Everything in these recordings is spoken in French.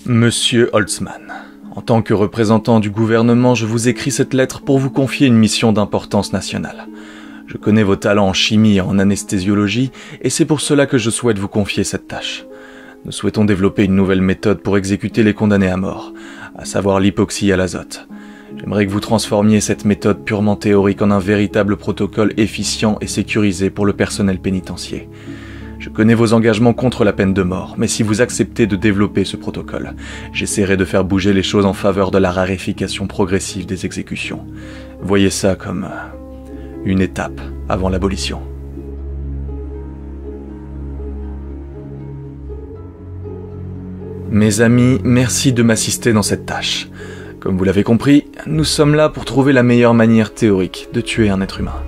Monsieur Holtzman, en tant que représentant du gouvernement, je vous écris cette lettre pour vous confier une mission d'importance nationale. Je connais vos talents en chimie et en anesthésiologie, et c'est pour cela que je souhaite vous confier cette tâche. Nous souhaitons développer une nouvelle méthode pour exécuter les condamnés à mort, à savoir l'hypoxie à l'azote. J'aimerais que vous transformiez cette méthode purement théorique en un véritable protocole efficient et sécurisé pour le personnel pénitentiaire. Je connais vos engagements contre la peine de mort, mais si vous acceptez de développer ce protocole, j'essaierai de faire bouger les choses en faveur de la raréfication progressive des exécutions. Voyez ça comme une étape avant l'abolition. Mes amis, merci de m'assister dans cette tâche. Comme vous l'avez compris, nous sommes là pour trouver la meilleure manière théorique de tuer un être humain.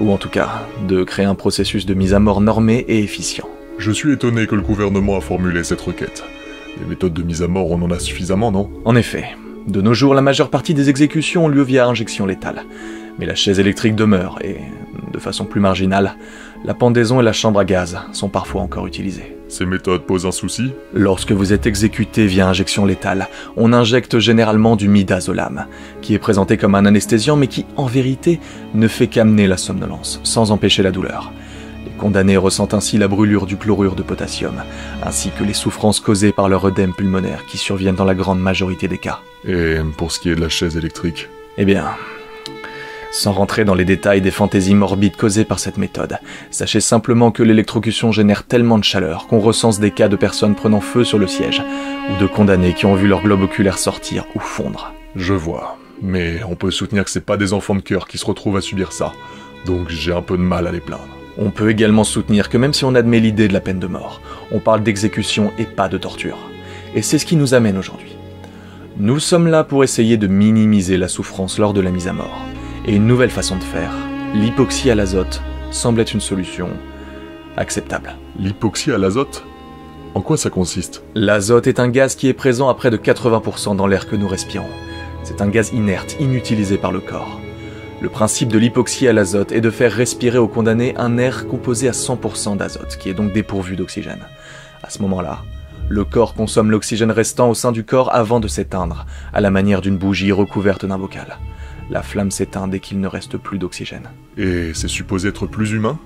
Ou en tout cas, de créer un processus de mise à mort normé et efficient. Je suis étonné que le gouvernement a formulé cette requête. Les méthodes de mise à mort, on en a suffisamment, non? En effet, de nos jours, la majeure partie des exécutions ont lieu via injection létale. Mais la chaise électrique demeure et, de façon plus marginale, la pendaison et la chambre à gaz sont parfois encore utilisées. Ces méthodes posent un souci? Lorsque vous êtes exécuté via injection létale, on injecte généralement du midazolam, qui est présenté comme un anesthésiant mais qui, en vérité, ne fait qu'amener la somnolence, sans empêcher la douleur. Les condamnés ressentent ainsi la brûlure du chlorure de potassium, ainsi que les souffrances causées par leur œdème pulmonaire qui surviennent dans la grande majorité des cas. Et pour ce qui est de la chaise électrique? Eh bien, sans rentrer dans les détails des fantaisies morbides causées par cette méthode, sachez simplement que l'électrocution génère tellement de chaleur qu'on recense des cas de personnes prenant feu sur le siège, ou de condamnés qui ont vu leur globe oculaire sortir ou fondre. Je vois, mais on peut soutenir que c'est pas des enfants de cœur qui se retrouvent à subir ça, donc j'ai un peu de mal à les plaindre. On peut également soutenir que même si on admet l'idée de la peine de mort, on parle d'exécution et pas de torture. Et c'est ce qui nous amène aujourd'hui. Nous sommes là pour essayer de minimiser la souffrance lors de la mise à mort. Et une nouvelle façon de faire, l'hypoxie à l'azote, semble être une solution acceptable. L'hypoxie à l'azote? En quoi ça consiste? L'azote est un gaz qui est présent à près de 80% dans l'air que nous respirons. C'est un gaz inerte, inutilisé par le corps. Le principe de l'hypoxie à l'azote est de faire respirer aux condamnés un air composé à 100% d'azote, qui est donc dépourvu d'oxygène. À ce moment-là, le corps consomme l'oxygène restant au sein du corps avant de s'éteindre, à la manière d'une bougie recouverte d'un bocal. La flamme s'éteint dès qu'il ne reste plus d'oxygène. Et c'est supposé être plus humain?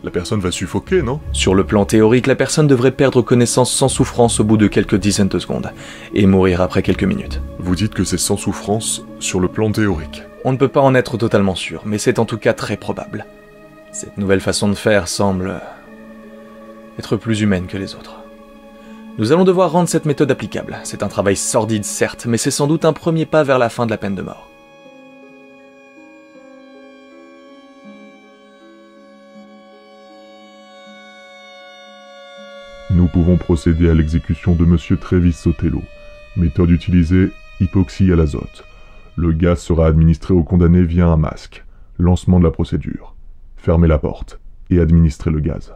La personne va suffoquer, non? Sur le plan théorique, la personne devrait perdre connaissance sans souffrance au bout de quelques dizaines de secondes, et mourir après quelques minutes. Vous dites que c'est sans souffrance sur le plan théorique. On ne peut pas en être totalement sûr, mais c'est en tout cas très probable. Cette nouvelle façon de faire semble être plus humaine que les autres. Nous allons devoir rendre cette méthode applicable. C'est un travail sordide, certes, mais c'est sans doute un premier pas vers la fin de la peine de mort. Nous pouvons procéder à l'exécution de Monsieur Travis Sotelo. Méthode utilisée, hypoxie à l'azote. Le gaz sera administré au condamné via un masque. Lancement de la procédure. Fermez la porte et administrez le gaz.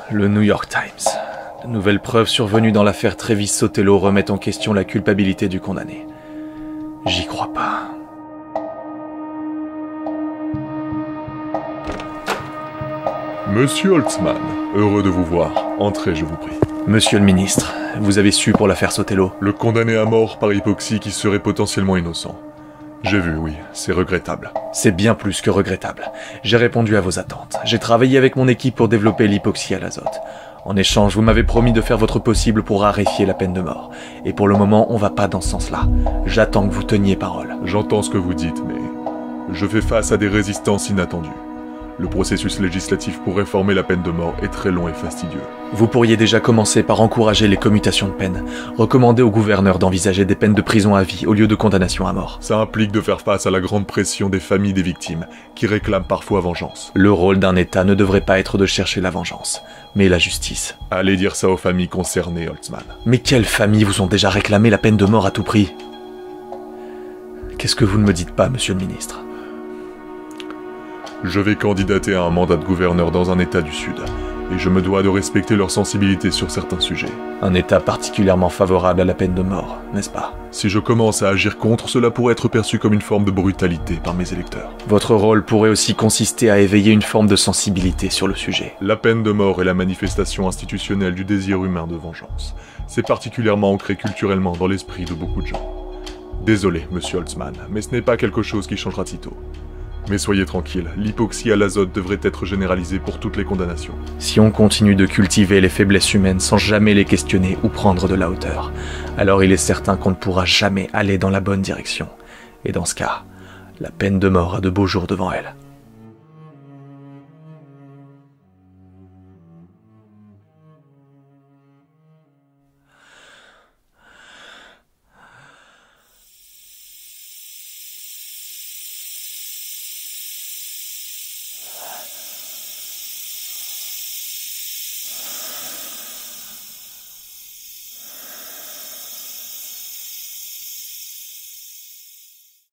Le New York Times. De nouvelles preuves survenues dans l'affaire Travis Sotelo remettent en question la culpabilité du condamné. J'y crois pas. Monsieur Holtzman, heureux de vous voir. Entrez, je vous prie. Monsieur le ministre, vous avez su pour l'affaire Sotelo? Le condamné à mort par hypoxie qui serait potentiellement innocent. J'ai vu, oui, c'est regrettable. C'est bien plus que regrettable. J'ai répondu à vos attentes. J'ai travaillé avec mon équipe pour développer l'hypoxie à l'azote. En échange, vous m'avez promis de faire votre possible pour raréfier la peine de mort. Et pour le moment, on va pas dans ce sens-là. J'attends que vous teniez parole. J'entends ce que vous dites, mais je fais face à des résistances inattendues. Le processus législatif pour réformer la peine de mort est très long et fastidieux. Vous pourriez déjà commencer par encourager les commutations de peine, recommander au gouverneur d'envisager des peines de prison à vie au lieu de condamnation à mort. Ça implique de faire face à la grande pression des familles des victimes, qui réclament parfois vengeance. Le rôle d'un État ne devrait pas être de chercher la vengeance, mais la justice. Allez dire ça aux familles concernées, Holtzman. Mais quelles familles vous ont déjà réclamé la peine de mort à tout prix? Qu'est-ce que vous ne me dites pas, monsieur le ministre? Je vais candidater à un mandat de gouverneur dans un État du Sud, et je me dois de respecter leur sensibilité sur certains sujets. Un État particulièrement favorable à la peine de mort, n'est-ce pas? Si je commence à agir contre, cela pourrait être perçu comme une forme de brutalité par mes électeurs. Votre rôle pourrait aussi consister à éveiller une forme de sensibilité sur le sujet. La peine de mort est la manifestation institutionnelle du désir humain de vengeance. C'est particulièrement ancré culturellement dans l'esprit de beaucoup de gens. Désolé, monsieur Holtzman, mais ce n'est pas quelque chose qui changera sitôt. Mais soyez tranquille, l'hypoxie à l'azote devrait être généralisée pour toutes les condamnations. Si on continue de cultiver les faiblesses humaines sans jamais les questionner ou prendre de la hauteur, alors il est certain qu'on ne pourra jamais aller dans la bonne direction. Et dans ce cas, la peine de mort a de beaux jours devant elle.